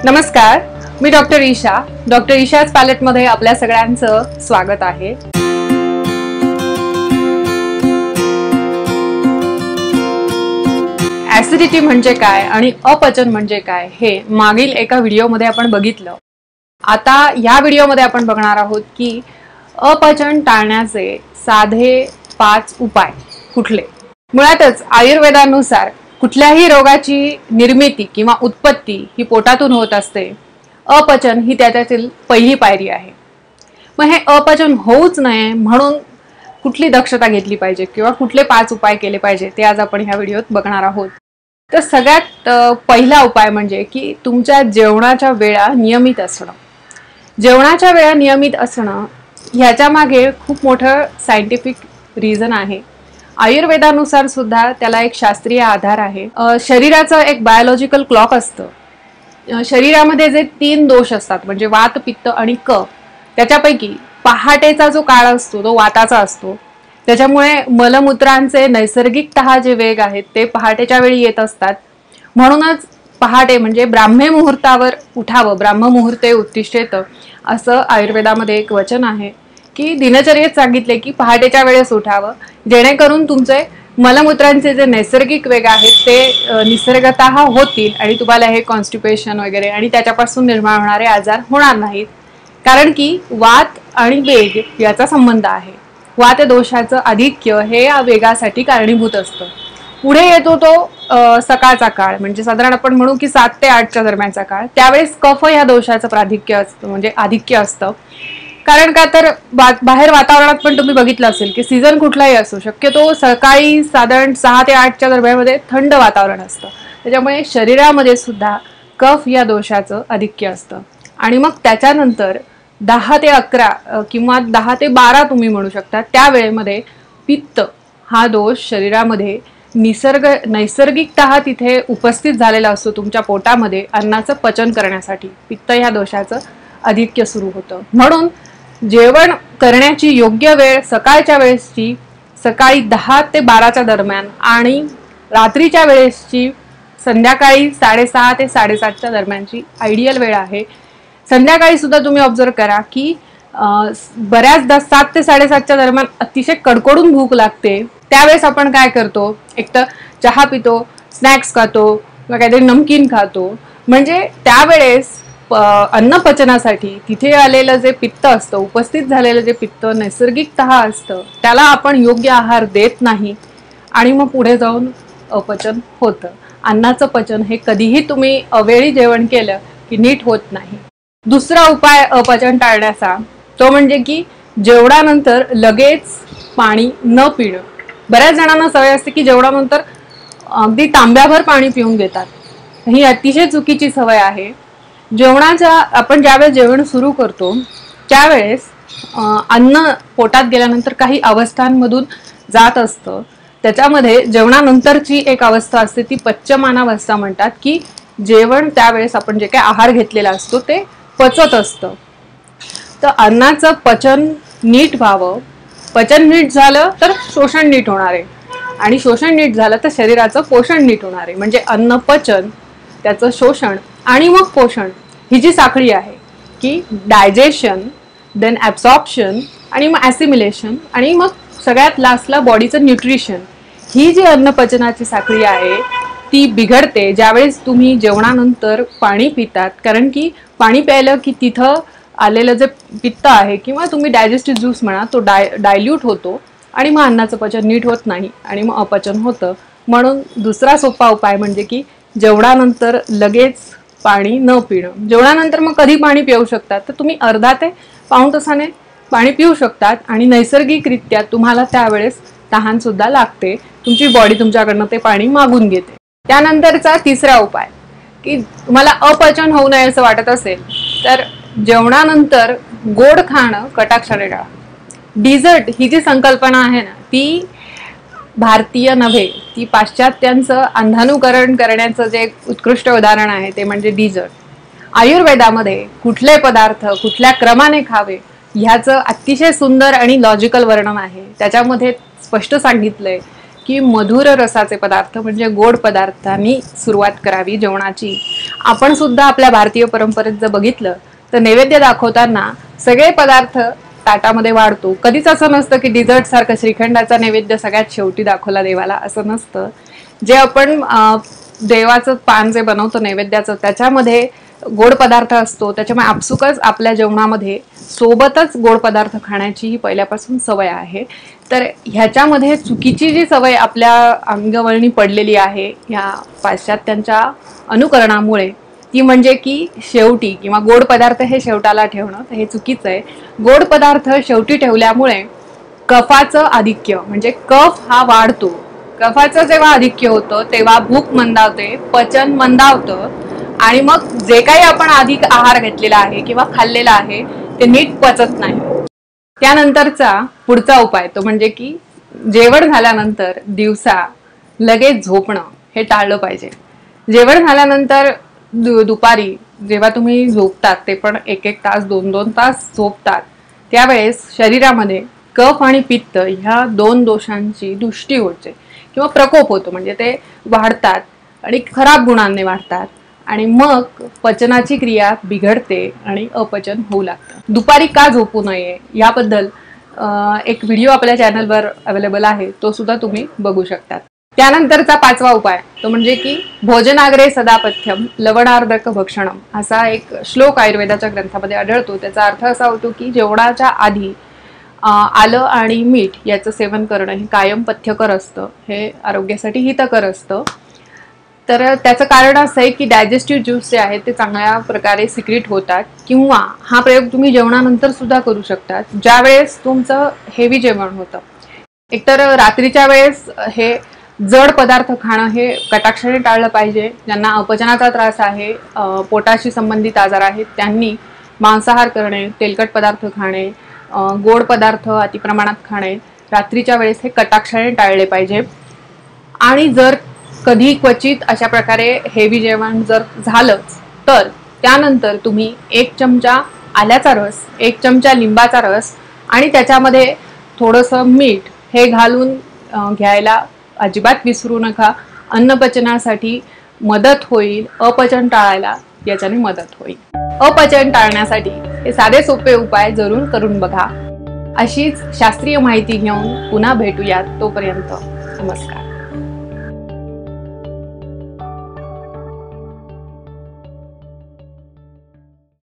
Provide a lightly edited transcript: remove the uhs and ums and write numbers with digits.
नमस्कार, मी doctor Isha. Doctor ईशाच पॅलेटमध्ये आपल्या सगळ्यांचं स्वागत आहे. ऍसिडिटी म्हणजे काय आणि अपचन म्हणजे काय हे मागील एका व्हिडिओमध्ये आपण बघितलं. आता या व्हिडिओमध्ये आपण बघणार आहोत की अपचन टाळण्याचे साधे 5 उपाय कुठले. मुळातच आयुर्वेदानुसार कुठल्याही रोगाची निर्मिती किंवा उत्पत्ती ही पोटातून होत असते. अपचन ही त्यातील पहिली पायरी आहे. मग हे अपचन होऊच नये म्हणून कुठली दक्षता घेतली पाहिजे किंवा कुठले 5 उपाय केले पाहिजे ते आज आपण ह्या व्हिडिओत बघणार आहोत. तर सगळ्यात पहिला उपाय म्हणजे की तुमच्या जेवणाच्या वेळा नियमित असणं. जेवणाच्या वेळा नियमित असणं ह्याच्या मागे खूप मोठं सायंटिफिक रिझन आहे. आयुर्वेदानुसार सुद्धा त्याला एक शास्त्रीय आधार आहे. शरीराचं एक बायोलॉजिकल क्लॉक असतं. शरीरामध्ये जे 3 दोष असतात म्हणजे वात, पित्त आणि कफ, त्याच्यापैकी पहाटेचा जो काळ असतो तो वाताचा असतो. त्याच्यामुळे मलमूत्रांचे नैसर्गिकतः जे वेग आहेत ते पहाटेच्या वेळी येत असतात. म्हणूनच पहाटे म्हणजे ब्राह्मे मुहूर्तावर उठावं, ब्राह्ममुहूर्ते उत्तिष्ठेत असं आयुर्वेदामध्ये एक वचन आहे की दिनचर्येत सांगितले की पहाटेच्या वेळेस उठावं, जेणेकरून तुमचे मलमूत्रांचे जे नैसर्गिक वेग आहेत ते निसर्गतः होतील आणि तुम्हाला हे कॉन्स्टिपेशन वगैरे आणि त्याच्यापासून निर्माण होणारे आजार होणार नाहीत. कारण की वात आणि वेग याचा संबंध आहे. वात दोषाचं आधिक्य हे या वेगासाठी कारणीभूत असतं. पुढे येतो तो सकाळचा काळ म्हणजे साधारण आपण म्हणू की 7 ते 8च्या दरम्यानचा काळ. त्यावेळेस कफ ह्या दोषाचं प्राधिक्य असतं म्हणजे आधिक्य असतं. कारण का तर बाहेर वातावरणात पण तुम्ही बघितलं असेल की सीझन कुठलाही असो, शक्यतो सकाळी साधारण 6 ते 8च्या दरम्यानमध्ये थंड वातावरण असतं. त्याच्यामुळे शरीरामध्ये सुद्धा कफ या दोषाचं आधिक्य असतं. आणि मग त्याच्यानंतर 10 ते 11 किंवा 10 ते 12 तुम्ही म्हणू शकता त्या वेळेमध्ये पित्त हा दोष शरीरामध्ये नैसर्गिकतः तिथे उपस्थित झालेला असतो. तुमच्या पोटामध्ये अन्नाचं पचन करण्यासाठी पित्त ह्या दोषाचं आधिक्य सुरू होतं. म्हणून जेवण करण्याची योग्य वेळ सकाळच्या वेळेसची सकाळी 10 ते 12च्या दरम्यान आणि रात्रीच्या वेळेसची संध्याकाळी 6:30 ते 7:30च्या दरम्यानची आयडियल वेळ आहे. संध्याकाळी सुद्धा तुम्ही ऑब्झर्व करा की बऱ्याचदा 7 ते 7:30च्या दरम्यान अतिशय कडकडून भूक लागते. त्यावेळेस आपण काय करतो, एक तर चहा पितो, स्नॅक्स खातो किंवा काहीतरी नमकीन खातो. म्हणजे त्यावेळेस अन्न पचनासाठी तिथे आलेलं जे पित्त असतं, उपस्थित झालेलं जे पित्त नैसर्गिकतः असतं त्याला आपण योग्य आहार देत नाही आणि मग पुढे जाऊन अपचन होतं. अन्नाचं पचन हे कधीही तुम्ही अवेळी जेवण केलं की नीट होत नाही. दुसरा उपाय अपचन टाळण्याचा तो म्हणजे की जेवणानंतर लगेच पाणी न पिणं. बऱ्याच जणांना सवय असते की जेवणानंतर अगदी तांब्याभर पाणी पिऊन घेतात. ही अतिशय चुकीची सवय आहे. आपण ज्यावेळेस जेवण सुरू करतो त्यावेळेस अन्न पोटात गेल्यानंतर काही अवस्थांमधून जात असतं. त्याच्यामध्ये जेवणानंतरची एक अवस्था असते ती पच्यमानावस्था म्हणतात की जेवण त्यावेळेस आपण जे काही आहार घेतलेला असतो ते पचत असतं. तर अन्नाचं पचन नीट व्हावं, पचन नीट झालं तर शोषण नीट होणार आहे आणि शोषण नीट झालं तर शरीराचं पोषण नीट होणार आहे. म्हणजे अन्न पचन, त्याचं शोषण आणि मग पोषण ही जी साखळी आहे की डायजेशन, देन ॲब्सॉर्प्शन आणि मग ॲसिमिलेशन आणि मग सगळ्यात लास्टला बॉडीचं न्यूट्रिशन, ही जी अन्नपचनाची साखळी आहे ती बिघडते ज्यावेळेस तुम्ही जेवणानंतर पाणी पितात. कारण की पाणी प्यायलं की तिथं आलेलं जे पित्त आहे किंवा तुम्ही डायजेस्टिव्ह ज्यूस म्हणा तो डायल्यूट होतो आणि मग अन्नाचं पचन नीट होत नाही आणि मग अपचन होतं. म्हणून दुसरा सोपा उपाय म्हणजे की जेवणानंतर लगेच पाणी न पिणं. जेवणानंतर मग कधी पाणी पिऊ शकतात तर तुम्ही अर्धा ते पाऊण तासाने पाणी पिऊ शकतात आणि नैसर्गिकरित्या तुम्हाला त्यावेळेस तहान सुद्धा लागते. तुमची बॉडी तुमच्याकडनं ते पाणी मागून घेते. त्यानंतरचा तिसरा उपाय की तुम्हाला अपचन होऊ नये असं वाटत असेल तर जेवणानंतर गोड खाणं कटाक्षाने टाळा. डिझर्ट ही जी संकल्पना आहे ना ती भारतीय नव्हे, ती पाश्चात्यांचं अंधानुकरण करण्याचं जे उत्कृष्ट उदाहरण आहे ते म्हणजे डिझर्ट. आयुर्वेदामध्ये कुठले पदार्थ कुठल्या क्रमाने खावे ह्याचं अतिशय सुंदर आणि लॉजिकल वर्णन आहे. त्याच्यामध्ये स्पष्ट सांगितलंय की मधुर रसाचे पदार्थ म्हणजे गोड पदार्थांनी सुरुवात करावी जेवणाची आपण सुद्धा आपल्या भारतीय परंपरेत जर बघितलं तर नैवेद्य दाखवताना सगळे पदार्थ ताटामध्ये वाढतो. कधीच असं नसतं की डिझर्ट सारखं श्रीखंडाचा नैवेद्य सगळ्यात शेवटी दाखवला देवाला, असं नसतं. जे आपण देवाचं पान जे बनवतो नैवेद्याचं त्याच्यामध्ये गोड पदार्थ असतो, त्याच्यामुळे आपसुकच आपल्या जेवणामध्ये सोबतच गोड पदार्थ खाण्याची ही पहिल्यापासून सवय आहे. तर ह्याच्यामध्ये चुकीची जी सवय आपल्या अंगवळणी पडलेली आहे ह्या पाश्चात्यांच्या अनुकरणामुळे, ती म्हणजे की शेवटी किंवा गोड पदार्थ हे शेवटाला ठेवणं, हे चुकीचं आहे. गोड पदार्थ शेवटी ठेवल्यामुळे कफाचं आधिक्य म्हणजे कफ हा वाढतो. कफाचं जेव्हा आधिक्य होतं तेव्हा भूक मंदावते, पचन मंदावतं आणि मग जे काही आपण अधिक आहार घेतलेला आहे किंवा खाल्लेला आहे ते नीट पचत नाही. त्यानंतरचा पुढचा उपाय तो म्हणजे की जेवण झाल्यानंतर दिवसा लगेच झोपणं हे टाळलं पाहिजे. जेवण झाल्यानंतर दुपारी जेव्हा तुम्ही झोपतात ते पण 1-1 तास 2-2 तास झोपतात, त्यावेळेस शरीरामध्ये कफ आणि पित्त ह्या 2 दोषांची दृष्टी होते किंवा प्रकोप होतो. म्हणजे ते वाढतात आणि खराब गुणांनी वाढतात आणि मग पचनाची क्रिया बिघडते आणि अपचन होऊ लागतं. दुपारी का झोपू नये याबद्दल एक व्हिडिओ आपल्या चॅनलवर अवेलेबल आहे, तो सुद्धा तुम्ही बघू शकतात. त्यानंतरचा 5वा उपाय तो म्हणजे की भोजनाग्रे सदापथ्यम लवणार्धक भक्षणम असा एक श्लोक आयुर्वेदाच्या ग्रंथामध्ये आढळतो. त्याचा अर्थ असा होतो की जेवणाच्या आधी आलं आणि मीठ याचं सेवन करणं हे कायम पथ्यकर असतं, हे आरोग्यासाठी हितकर असतं. तर त्याचं कारण असं आहे की डायजेस्टिव्ह ज्यूस जे आहेत ते चांगल्या प्रकारे सिक्रीट होतात. किंवा हा प्रयोग तुम्ही जेवणानंतर सुद्धा करू शकतात, ज्यावेळेस तुमचं हेवी जेवण होतं. एकतर रात्रीच्या वेळेस हे जड पदार्थ खाणं हे कटाक्षाने टाळलं पाहिजे. ज्यांना अपचनाचा त्रास आहे, पोटाशी संबंधित आजार आहेत, त्यांनी मांसाहार करणे, तेलकट पदार्थ खाणे, गोड पदार्थ अतिप्रमाणात खाणे रात्रीच्या वेळेस हे कटाक्षाने टाळले पाहिजे. आणि जर कधी क्वचित अशा प्रकारे हेवी जेवण जर झालंच तर त्यानंतर तुम्ही 1 चमचा आल्याचा रस, 1 चमचा लिंबाचा रस आणि त्याच्यामध्ये थोडंसं मीठ हे घालून घ्यायला अजिबात विसरू नका. अन्नपचनासाठी मदत होईल, अपचन टाळायला याच्याने मदत होईल. अपचन टाळण्यासाठी हे साधे सोपे उपाय जरूर करून बघा. अशीच शास्त्रीय माहिती घेऊन पुन्हा भेटूयात. तोपर्यंत नमस्कार.